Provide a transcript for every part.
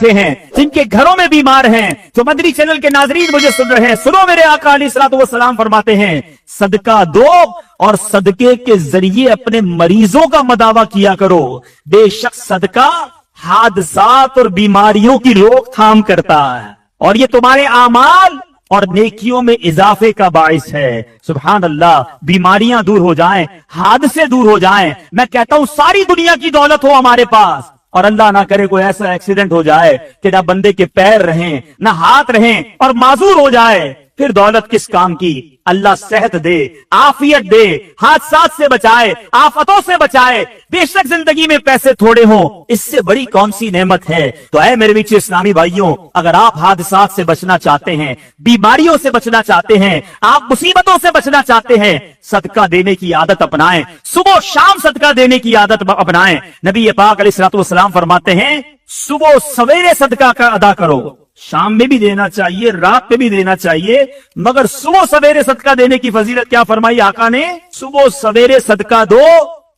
ہیں, جن کے گھروں میں بیمار ہیں, جو مدنی چینل کے ناظرین مجھے سن رہے ہیں, سنو میرے آقا علیہ الصلوۃ والسلام فرماتے ہیں صدقہ دو اور صدقے کے ذریعے اپنے مریضوں کا مداوا کیا کرو. بے شک صدقہ حادثات اور بیماریوں کی روک تھام کرتا ہے اور یہ تمہارے اعمال اور نیکیوں میں اضافے کا باعث ہے. سبحان اللہ. بیماریاں دور ہو جائیں, حادثے دور ہو جائیں. میں کہتا ہوں ساری دنیا کی دولت ہو ہمارے پاس اور اللہ نہ کرے کوئی ایسا ایکسیڈنٹ ہو جائے کہ نہ بندے کے پیر رہیں نہ ہاتھ رہیں اور معذور ہو جائے, پھر دولت کس کام کی؟ اللہ صحت دے, عافیت دے, حادثات سے بچائے, آفتوں سے بچائے. بے شک زندگی میں پیسے تھوڑے ہوں, اس سے بڑی کون سی نعمت ہے؟ تو اے میرے میٹھے اسلامی بھائیوں, اگر آپ حادثات سے بچنا چاہتے ہیں, بیماریوں سے بچنا چاہتے ہیں, آپ مصیبتوں سے بچنا چاہتے ہیں, صدقہ دینے کی عادت اپنائیں. صبح شام صدقہ دینے کی عادت اپنائیں. نبی پاک علیہ الصلوۃ والسلام فرماتے ہیں صبح سویرے صدقہ کا ادا کرو. شام میں بھی دینا چاہیے, رات میں بھی دینا چاہیے, مگر صبح سویرے صدقہ دینے کی فضیلت کیا فرمائی آقا نے؟ صبح سویرے صدقہ دو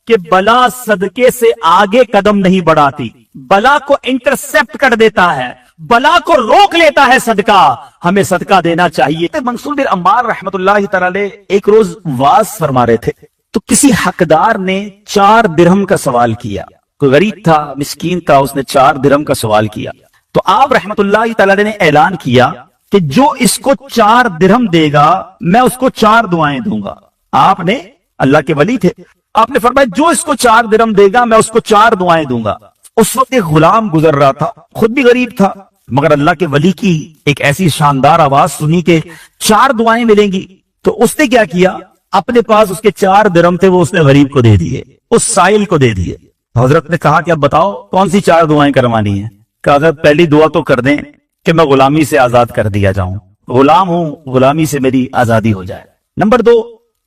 کہ بلا صدقے سے آگے قدم نہیں بڑھاتی, بلا کو انٹرسپٹ کر دیتا ہے, بلا کو روک لیتا ہے صدقہ. ہمیں صدقہ دینا چاہیے. منصور بن عمار رحمت اللہ تعالی ایک روز واز فرما رہے تھے تو کسی حقدار نے 4 درہم کا سوال کیا. کوئی غریب تھا, مسکین تھا, اس نے 4 درہم کا سوال کیا. تو آپ رحمت اللہ تعالی نے اعلان کیا کہ جو اس کو 4 درہم دے گا میں اس کو 4 دعائیں دوں گا. آپ نے, اللہ کے ولی تھے, آپ نے فرمایا جو اس کو 4 درہم دے گا میں اس کو 4 دعائیں دوں گا. اس وقت ایک غلام گزر رہا تھا, خود بھی غریب تھا, مگر اللہ کے ولی کی ایک ایسی شاندار آواز سنی کہ 4 دعائیں ملیں گی. تو اس نے کیا کیا, اپنے پاس اس کے 4 درہم تھے, وہ اس نے غریب کو دے دیے, اس سائل کو دے دیے. حضرت نے کہا کہ اب بتاؤ کون سی 4 دعائیں کروانی ہیں؟ کہ اگر پہلی دعا تو کر دیں کہ میں غلامی سے آزاد کر دیا جاؤں, غلام ہوں, غلامی سے میری آزادی ہو جائے. نمبر 2,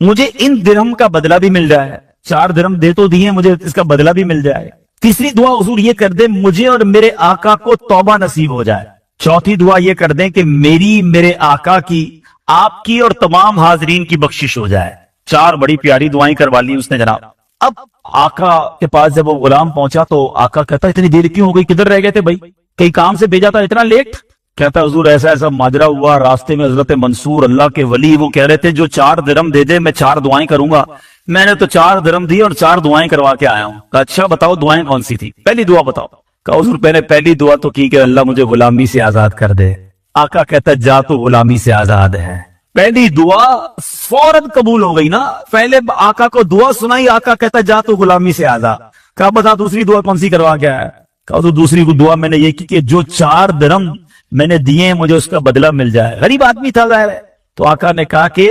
مجھے ان درہم کا بدلہ بھی مل جائے, 4 درہم دے تو دیے, مجھے اس کا بدلہ بھی مل جائے. تیسری دعا حضور یہ کر دیں مجھے اور میرے آقا کو توبہ نصیب ہو جائے. چوتھی دعا یہ کر دیں کہ میری, میرے آقا کی, آپ کی اور تمام حاضرین کی بخشش ہو جائے. 4 بڑی پیاری دعائیں کروا لی اس نے جناب. اب آقا کے پاس جب وہ غلام پہنچا تو آقا کہتا اتنی دیر کیوں ہو گئی, کدھر رہ گئے تھے بھائی, کئی کام سے بھیجا تھا, اتنا لیٹ؟ کہتا حضور ایسا ایسا ماجرا ہوا, راستے میں حضرت منصور اللہ کے ولی وہ کہہ رہے تھے جو 4 درہم دے دے میں 4 دعائیں کروں گا. میں نے تو 4 درہم دی اور 4 دعائیں کروا کے آیا ہوں. کہا اچھا بتاؤ دعائیں کون سی تھی, پہلی دعا بتاؤ. کہا حضور میں نے پہلی دعا تو کی کہ اللہ مجھے غلامی سے آزاد کر دے. آقا کہتا جا تو غلامی سے آزاد ہے. پہلی دعا فوراً قبول ہو گئی نا, پہلے آقا کو دعا سنائی, آقا کہتا جا تو غلامی سے آزاد. کہا بتا دوسری دعا کون سی کروا کے آیا؟ کہا تو دوسری دعا میں نے یہ کی کہ جو 4 درہم میں نے دیے مجھے اس کا بدلہ مل جائے. غریب آدمی تھا ظاہر ہے. تو آقا نے کہا کہ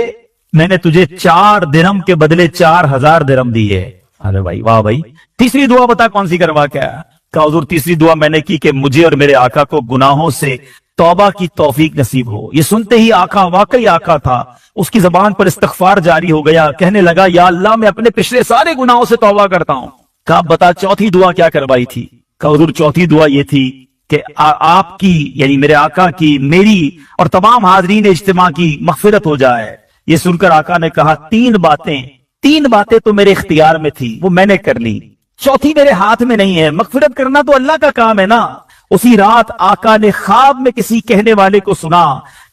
میں نے تجھے 4 درہم کے بدلے 4000 درہم دیے. ارے بھائی واہ بھائی. تیسری دعا بتا کون سی کروا کے آیا؟ کہا حضور تیسری دعا میں نے کی کہ مجھے اور میرے آقا کو گناہوں سے توبہ کی توفیق نصیب ہو. یہ سنتے ہی آقا واقعی آقا تھا, اس کی زبان پر استغفار جاری ہو گیا, کہنے لگا یا اللہ میں اپنے پچھلے سارے گناہوں سے توبہ کرتا ہوں. کہا بتا چوتھی دعا کیا کروائی تھی؟ کہا حضور چوتھی دعا یہ تھی کہ آپ کی یعنی میرے آقا کی, میری اور تمام حاضرین اجتماع کی مغفرت ہو جائے. یہ سن کر آقا نے کہا 3 باتیں تو میرے اختیار میں تھی, وہ میں نے کر لی, چوتھی میرے ہاتھ میں نہیں ہے. مغفرت کرنا تو اللہ کا کام ہے نا. اسی رات آقا نے خواب میں کسی کہنے والے کو سنا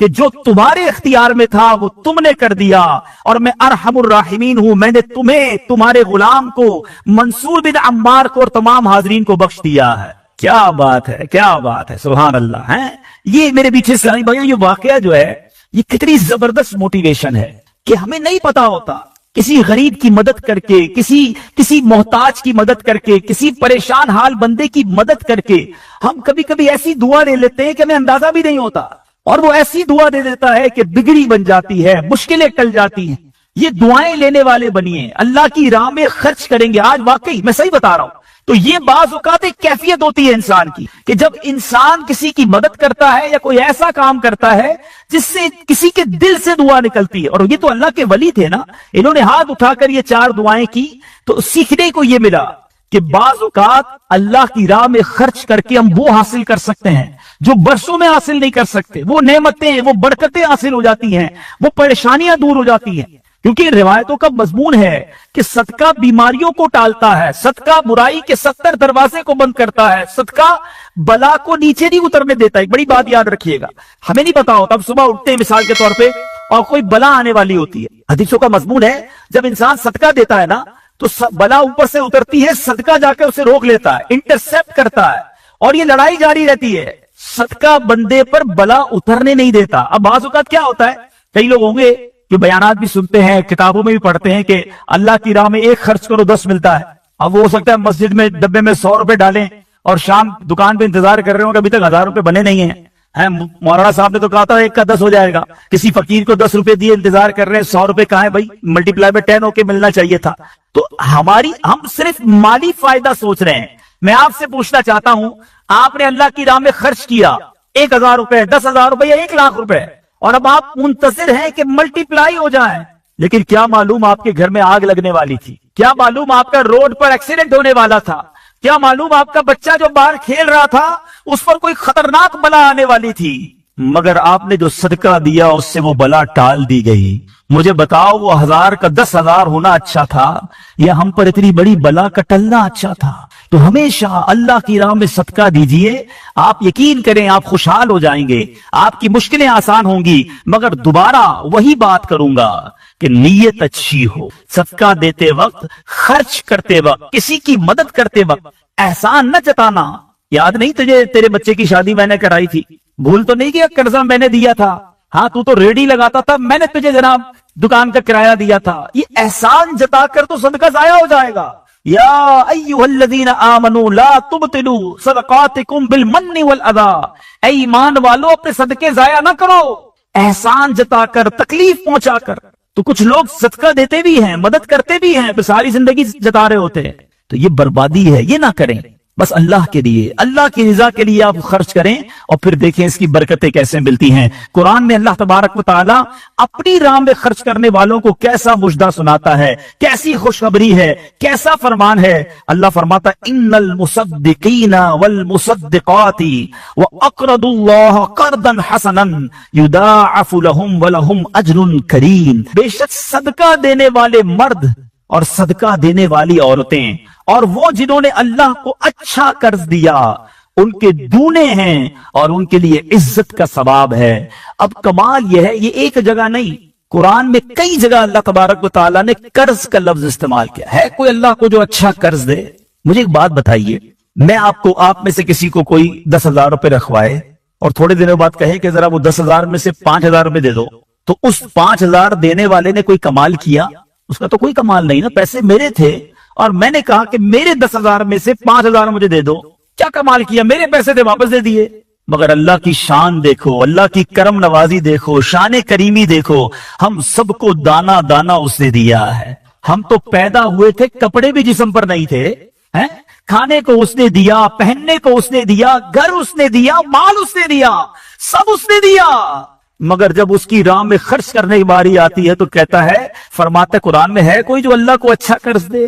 کہ جو تمہارے اختیار میں تھا وہ تم نے کر دیا, اور میں ارحم الراحمین ہوں, میں نے تمہیں, تمہارے غلام کو, منصور بن عمار کو اور تمام حاضرین کو بخش دیا ہے. کیا بات ہے, کیا بات ہے, سبحان اللہ ہے. یہ میرے پیچھے اسلامی بھائیوں یہ واقعہ جو ہے یہ کتنی زبردست موٹیویشن ہے کہ ہمیں نہیں پتا ہوتا, کسی غریب کی مدد کر کے, کسی محتاج کی مدد کر کے, کسی پریشان حال بندے کی مدد کر کے ہم کبھی کبھی ایسی دعا لے لیتے ہیں کہ ہمیں اندازہ بھی نہیں ہوتا, اور وہ ایسی دعا دے دیتا ہے کہ بگڑی بن جاتی ہے, مشکلیں ٹل جاتی ہیں. یہ دعائیں لینے والے بنیے, اللہ کی راہ میں خرچ کریں گے. آج واقعی میں صحیح بتا رہا ہوں. تو یہ بعض اوقات ایک کیفیت ہوتی ہے انسان کی کہ جب انسان کسی کی مدد کرتا ہے یا کوئی ایسا کام کرتا ہے جس سے کسی کے دل سے دعا نکلتی ہے. اور یہ تو اللہ کے ولی تھے نا, انہوں نے ہاتھ اٹھا کر یہ 4 دعائیں کی. تو سیکھنے کو یہ ملا کہ بعض اوقات اللہ کی راہ میں خرچ کر کے ہم وہ حاصل کر سکتے ہیں جو برسوں میں حاصل نہیں کر سکتے. وہ نعمتیں, وہ برکتیں حاصل ہو جاتی ہیں, وہ پریشانیاں دور ہو جاتی ہیں. क्योंकि रिवायतों का मजमून है कि सदका बीमारियों को टालता है, सदका बुराई के 70 दरवाजे को बंद करता है, सदका बला को नीचे नहीं उतरने देता। एक बड़ी बात याद रखिएगा, हमें नहीं पता होता, अब सुबह उठते हैं मिसाल के तौर पे और कोई बला आने वाली होती है, हदीसों का मजमून है जब इंसान सदका देता है ना तो बला ऊपर से उतरती है, सदका जाके उसे रोक लेता है, इंटरसेप्ट करता है, और ये लड़ाई जारी रहती है। सदका बंदे पर बला उतरने नहीं देता। अब बाज़ औक़ात क्या होता है, कई लोग होंगे जो बयानात भी सुनते हैं, किताबों में भी पढ़ते हैं कि अल्लाह की राह में 1 खर्च करो 10 मिलता है। अब वो हो सकता है मस्जिद में डब्बे में 100 रुपए डालें और शाम दुकान पे इंतजार कर रहे हो कि अभी तक 1000 रुपए बने नहीं है। मौलाना साहब ने तो कहा था 1 का 10 हो जाएगा, किसी फकीर को 10 रुपए दिए, इंतजार कर रहे हैं, 100 रुपए कहाँ है भाई, मल्टीप्लाई में 10 होके मिलना चाहिए था। तो हम सिर्फ माली फायदा सोच रहे हैं। मैं आपसे पूछना चाहता हूं, आपने अल्लाह की राह में खर्च किया 1000 रुपए, 10,000 रुपए या 1 लाख रुपए, और अब आप मुंतजिर हैं कि मल्टीप्लाई हो जाए, लेकिन क्या मालूम आपके घर में आग लगने वाली थी, क्या मालूम आपका रोड पर एक्सीडेंट होने वाला था, क्या मालूम आपका बच्चा जो बाहर खेल रहा था उस पर कोई खतरनाक बला आने वाली थी, मगर आपने जो सदका दिया उससे वो बला टाल दी गई। मुझे बताओ, वो 1000 का 10,000 होना अच्छा था या हम पर इतनी बड़ी बला का टलना अच्छा था? तो हमेशा अल्लाह की राह में सदका दीजिए, आप यकीन करें आप खुशहाल हो जाएंगे, आपकी मुश्किलें आसान होंगी। मगर दोबारा वही बात करूंगा कि नीयत अच्छी हो। सदका देते वक्त, खर्च करते वक्त, किसी की मदद करते वक्त एहसान न जताना। याद नहीं तुझे, तेरे बच्चे की शादी मैंने कराई थी, भूल तो नहीं किया, कर्जा मैंने दिया था, हाँ तू तो रेडी लगाता था, मैंने तुझे जनाब दुकान का किराया दिया था। ये एहसान जताकर तो सदका जाया हो जाएगा। या अय्युहल्लज़ीना आमनू ला तुबतिलू सदकातिकुम बिल मन्नि वल अदा, ऐ ईमान वालों अपने सदके जाया ना करो एहसान जताकर, तकलीफ पहुंचाकर। तो कुछ लोग सदका देते भी हैं, मदद करते भी हैं, पर सारी जिंदगी जता रहे होते हैं, तो ये बर्बादी है, ये ना करें। बस अल्लाह के लिए, अल्लाह की रिजा के लिए आप खर्च करें और फिर देखें इसकी बरकतें कैसे मिलती हैं। कुरान में अल्लाह तबारक व तआला अपनी राह में खर्च करने वालों को कैसा मुजदा सुनाता है, कैसी खुशखबरी है, कैसा फरमान है। अल्लाह फरमाता, इन्नल मुसद्दिकीना वल मुसद्दिकाती व अक़रदुल्लाह क़र्दन हसनन युदाअफ़ु लहुम व लहुम अज्रुन करीम। बेशक सदका देने वाले मर्द और सदका देने वाली औरतें और वो जिन्होंने अल्लाह को अच्छा कर्ज दिया, उनके दूने हैं और उनके लिए इज्जत का सवाब है। अब कमाल यह है, ये एक जगह नहीं, कुरान में कई जगह अल्लाह तबारक व तआला ने कर्ज का लफ्ज इस्तेमाल किया है। कोई अल्लाह को जो अच्छा कर्ज दे। मुझे एक बात बताइए, मैं आपको, आप में से किसी को कोई 10,000 रुपए रखवाए और थोड़े दिनों बाद कहे कि जरा वो 10,000 में से 5,000 रुपए दे दो, तो उस 5,000 देने वाले ने कोई कमाल किया? उसका तो कोई कमाल नहीं ना, पैसे मेरे थे और मैंने कहा कि मेरे 10,000 में से 5,000 मुझे दे दो। क्या कमाल किया, मेरे पैसे थे वापस दे दिए। मगर अल्लाह की शान देखो, अल्लाह की करम नवाजी देखो, शान करीमी देखो। हम सबको दाना दाना उसने दिया है। हम तो पैदा हुए थे, कपड़े भी जिस्म पर नहीं थे, हैं? खाने को उसने दिया, पहनने को उसने दिया, घर उसने दिया, माल उसने दिया, सब उसने दिया। मगर जब उसकी राह में खर्च करने की बारी आती है तो कहता है, फरमाता कुरान में है कोई जो अल्लाह को अच्छा कर्ज दे?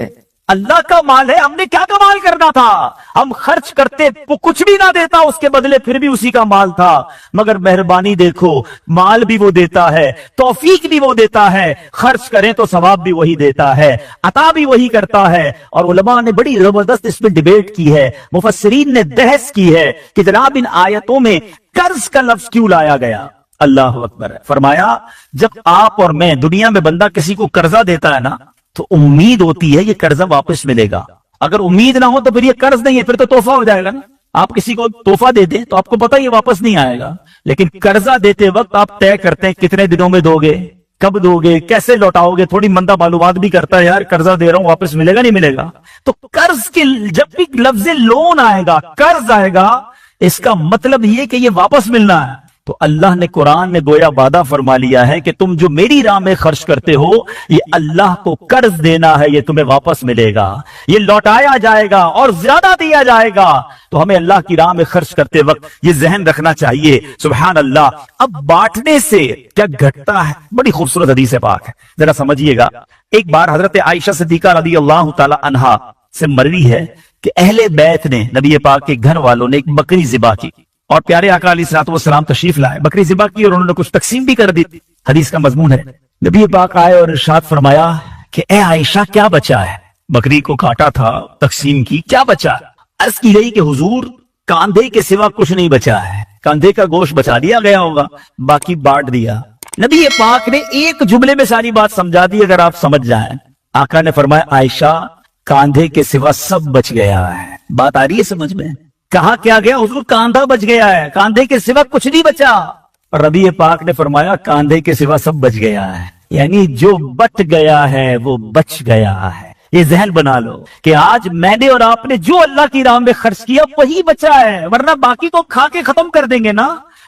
अल्लाह का माल है, हमने क्या कमाल करना था? हम खर्च करते, वो कुछ भी ना देता उसके बदले, फिर भी उसी का माल था। मगर मेहरबानी देखो, माल भी वो देता है, तौफीक भी वो देता है, खर्च करें तो सवाब भी वही देता है, अता भी वही करता है। और उलमा ने बड़ी जबरदस्त इसमें डिबेट की है, मुफस्सिरीन ने बहस की है कि जनाब इन आयतों में कर्ज का लफ्ज क्यों लाया गया। अल्लाह अकबर है। फरमाया, जब आप और मैं, दुनिया में बंदा किसी को कर्जा देता है ना, तो उम्मीद होती है ये कर्जा वापस मिलेगा। अगर उम्मीद ना हो तो फिर ये कर्ज नहीं है, फिर तो तोहफा हो जाएगा ना। आप किसी को तोहफा दे दें तो आपको पता है ये वापस नहीं आएगा, लेकिन कर्जा देते वक्त आप तय करते हैं कितने दिनों में दोगे, कब दोगे, कैसे लौटाओगे। थोड़ी मंदा मालूमात भी करता है, यार कर्जा दे रहा हूं, वापस मिलेगा नहीं मिलेगा। तो कर्ज के जब भी लफ्ज लोन आएगा, कर्ज आएगा, इसका मतलब ये कि ये वापस मिलना है। तो अल्लाह ने कुरान में गोया वादा फरमा लिया है कि तुम जो मेरी राह में खर्च करते हो, ये अल्लाह को कर्ज देना है, ये तुम्हें वापस मिलेगा, ये लौटाया जाएगा और ज्यादा दिया जाएगा। तो हमें अल्लाह की राह में खर्च करते वक्त ये जहन रखना चाहिए। सुभान अल्लाह। अब बांटने से क्या घटता है? बड़ी खूबसूरत हदीस पाक है, जरा समझिएगा। एक बार हजरत आयशा सिद्दीका रज़ी अल्लाह तआला अन्हा से मरवी है कि अहले बैत ने, नबी पाक के घर वालों ने एक बकरी ज़िबा की और प्यारे आका अलैहिस्सलातु वस्सलाम तशरीफ लाए, बकरी ज़िबा की और उन्होंने कुछ तकसीम भी कर दी। हदीस का मजमून है, नबी पाक आए और इरशाद फरमाया कि ए आयशा क्या बचा है? बकरी को काटा था, तकसीम की, क्या बचा? अर्ज की गई कि हुजूर कांधे के सिवा कुछ नहीं बचा है, कांधे का गोश्त बचा दिया गया होगा, बाकी बांट दिया। नबी पाक ने एक जुमले में सारी बात समझा दी, अगर आप समझ जाएं। आका ने फरमाया आयशा कांधे के सिवा सब बच गया है। बात आ रही है समझ में? कहा क्या गया हुजूर? कांधा बच गया है, कांधे के सिवा कुछ नहीं बचा। और नबी पाक ने फरमाया कांधे के सिवा सब बच गया है, यानी जो बच गया है वो बच गया है। ये जहन बना लो कि आज मैंने और आपने जो अल्लाह की राह में खर्च किया वही बचा है, वरना बाकी को खा के खत्म कर देंगे ना।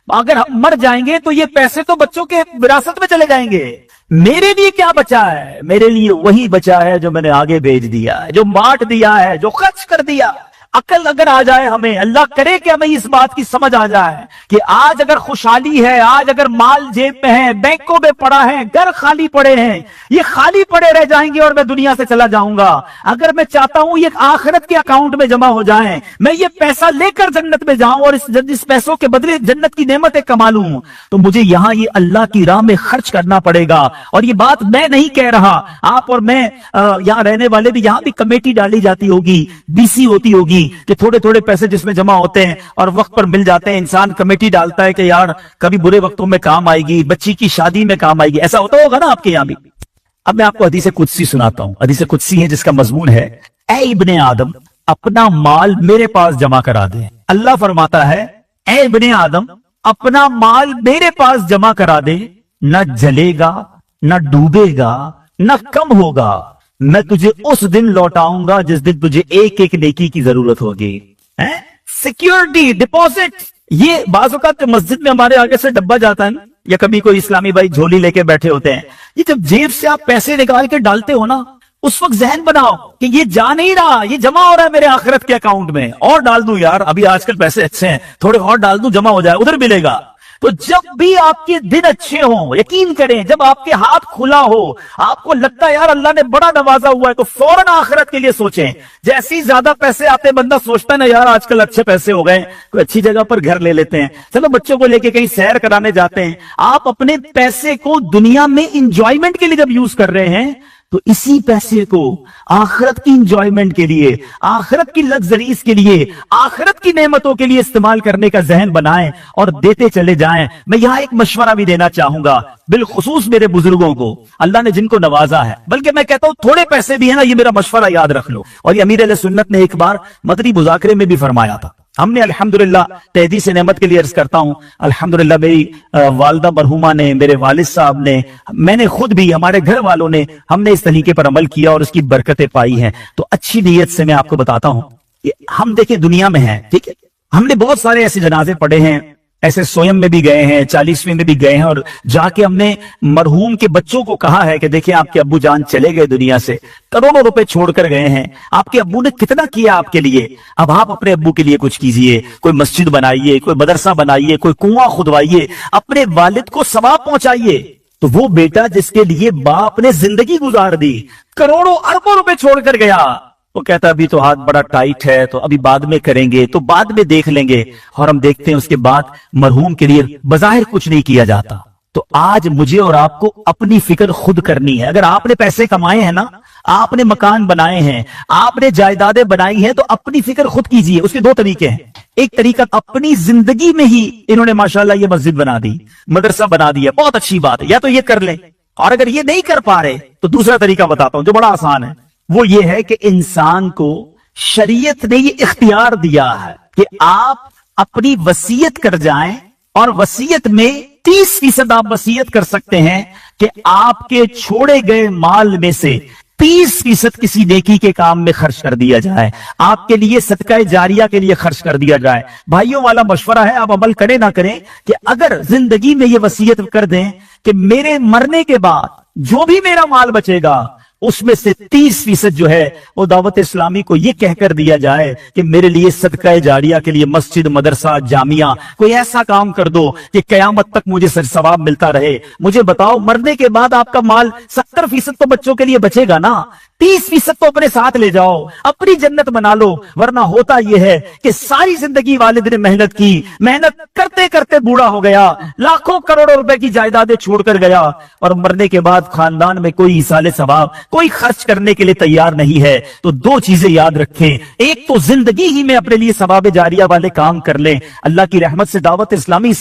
अगर हम मर जाएंगे तो ये पैसे तो बच्चों के विरासत में चले जाएंगे। मेरे लिए क्या बचा है? मेरे लिए वही बचा है जो मैंने आगे भेज दिया है, जो बांट दिया है, जो खर्च कर दिया। अकल अगर आ जाए हमें, अल्लाह करे कि हमें इस बात की समझ आ जाए कि आज अगर खुशहाली है, आज अगर माल जेब में है, बैंकों में पड़ा है, घर खाली पड़े हैं, ये खाली पड़े रह जाएंगे और मैं दुनिया से चला जाऊंगा। अगर मैं चाहता हूं ये आखिरत के अकाउंट में जमा हो जाए, मैं ये पैसा लेकर जन्नत में जाऊं और इस पैसों के बदले जन्नत की नेमतें कमा लूं, तो मुझे यहां ये अल्लाह की राह में खर्च करना पड़ेगा। और ये बात मैं नहीं कह रहा, आप और मैं यहां रहने वाले भी, यहां भी कमेटी डाली जाती होगी, बीसी होती होगी कि थोड़े थोड़े पैसे जिसमें जमा होते हैं और वक्त पर मिल जाते हैं, इंसान कमेटी डालता है कि यार कभी बुरे वक्तों में काम आएगी, बच्ची की शादी में काम आएगी। ऐसा होता होगा ना आपके यहां भी। अब मैं आपको हदीस कुदसी सुनाता हूं। हदीस कुदसी है जिसका मजमून है, ऐ इब्ने आदम अपना माल मेरे पास जमा करा दे। अल्लाह फरमाता है, ऐ इब्ने आदम अपना माल मेरे पास जमा करा दे, न जलेगा, न डूबेगा, न कम होगा। मैं तुझे उस दिन लौटाऊंगा जिस दिन तुझे एक एक नेकी की जरूरत होगी। सिक्योरिटी डिपॉजिट, ये बाज़ औक़ात मस्जिद में हमारे आगे से डब्बा जाता है ना, या कभी कोई इस्लामी भाई झोली लेके बैठे होते हैं, ये जब जेब से आप पैसे निकाल के डालते हो ना, उस वक्त जहन बनाओ कि ये जा नहीं रहा, ये जमा हो रहा है मेरे आखिरत के अकाउंट में। और डाल दूं यार, अभी आजकल पैसे अच्छे हैं, थोड़े और डाल दूं, जमा हो जाए, उधर मिलेगा। तो जब भी आपके दिन अच्छे हों, यकीन करें, जब आपके हाथ खुला हो, आपको लगता है यार अल्लाह ने बड़ा नवाजा हुआ है, तो फौरन आखिरत के लिए सोचें। जैसे ही ज्यादा पैसे आते, बंदा सोचता है ना यार आजकल अच्छे पैसे हो गए, कोई अच्छी जगह पर घर ले लेते हैं, चलो बच्चों को लेके कहीं सैर कराने जाते हैं। आप अपने पैसे को दुनिया में इंजॉयमेंट के लिए जब यूज कर रहे हैं, तो इसी पैसे को आखिरत की इंजॉयमेंट के लिए, आखिरत की लग्जरीज के लिए, आखिरत की नेमतों के लिए इस्तेमाल करने का जहन बनाएं और देते चले जाएं। मैं यहां एक मशवरा भी देना चाहूंगा, बिलखुसूस मेरे बुजुर्गों को, अल्लाह ने जिनको नवाजा है, बल्कि मैं कहता हूं थोड़े पैसे भी है ना, ये मेरा मशवरा याद रख लो। और ये अमीर अहले सुन्नत ने एक बार मदनी मुज़ाकरे में भी फरमाया था। हमने अल्हम्दुलिल्लाह तहदी से नेमत के लिए अर्ज करता हूं, अल्हम्दुलिल्लाह मेरी वालिदा मरहुमा ने, मेरे वालिद साहब ने, मैंने खुद भी, हमारे घर वालों ने, हमने इस तरीके पर अमल किया और उसकी बरकतें पाई हैं। तो अच्छी नीयत से मैं आपको बताता हूं कि हम देखिए दुनिया में हैं, ठीक है, हमने बहुत सारे ऐसे जनाजे पढ़े हैं, ऐसे सोयम में भी गए हैं, 40वीं में भी गए हैं, और जाके हमने मरहूम के बच्चों को कहा है कि देखिए आपके अब्बू जान चले गए दुनिया से, करोड़ों रुपए छोड़कर गए हैं, आपके अब्बू ने कितना किया आपके लिए, अब आप अपने अब्बू के लिए कुछ कीजिए, कोई मस्जिद बनाइए, कोई मदरसा बनाइए, कोई कुआं खुदवाइए, अपने वालिद को सवाब पहुंचाइए। तो वो बेटा जिसके लिए बाप ने जिंदगी गुजार दी, करोड़ों अरबों रुपए छोड़कर गया, वो कहता अभी तो हाथ बड़ा टाइट है, तो अभी बाद में करेंगे, तो बाद में देख लेंगे, और हम देखते हैं उसके बाद मरहूम के लिए बज़ाहिर कुछ नहीं किया जाता। तो आज मुझे और आपको अपनी फिक्र खुद करनी है। अगर आपने पैसे कमाए हैं ना, आपने मकान बनाए हैं, आपने जायदादें बनाई हैं, तो अपनी फिक्र खुद कीजिए। उसके दो तरीके हैं। एक तरीका, अपनी जिंदगी में ही इन्होंने माशाल्लाह ये मस्जिद बना दी, मदरसा बना दिया, बहुत अच्छी बात है, या तो ये कर लें। और अगर ये नहीं कर पा रहे तो दूसरा तरीका बताता हूं जो बड़ा आसान है, वो ये है कि इंसान को शरीयत ने ये इख्तियार दिया है कि आप अपनी वसीयत कर जाएं, और वसीयत में 30% आप वसीयत कर सकते हैं कि आपके छोड़े गए माल में से 30% किसी नेकी के काम में खर्च कर दिया जाए, आपके लिए सदका जारिया के लिए खर्च कर दिया जाए। भाइयों वाला मशवरा है, आप अमल करें ना करें, कि अगर जिंदगी में ये वसीयत कर दें कि मेरे मरने के बाद जो भी मेरा माल बचेगा उसमें से 30% जो है वो दावत इस्लामी को ये कहकर दिया जाए कि मेरे लिए सदका जारिया के लिए मस्जिद, मदरसा, जामिया, कोई ऐसा काम कर दो कि कयामत तक मुझे सवाब मिलता रहे। मुझे बताओ, मरने के बाद आपका माल 70% तो बच्चों के लिए बचेगा ना, 30% تو اپنے ساتھ لے جاؤ, اپنی جنت بنا لو. ورنہ ہوتا یہ ہے کہ ساری زندگی والد نے محنت کی, محنت کرتے کرتے بوڑھا ہو گیا, لاکھوں کروڑوں روپے کی جائیدادیں چھوڑ کر گیا, اور مرنے کے بعد خاندان میں کوئی ایصال ثواب, کوئی خرچ کرنے کے لیے تیار نہیں ہے. تو دو چیزیں یاد رکھیں, ایک تو زندگی ہی میں اپنے لیے ثواب جاریہ والے کام کر لیں. اللہ کی رحمت سے دعوت اسلامی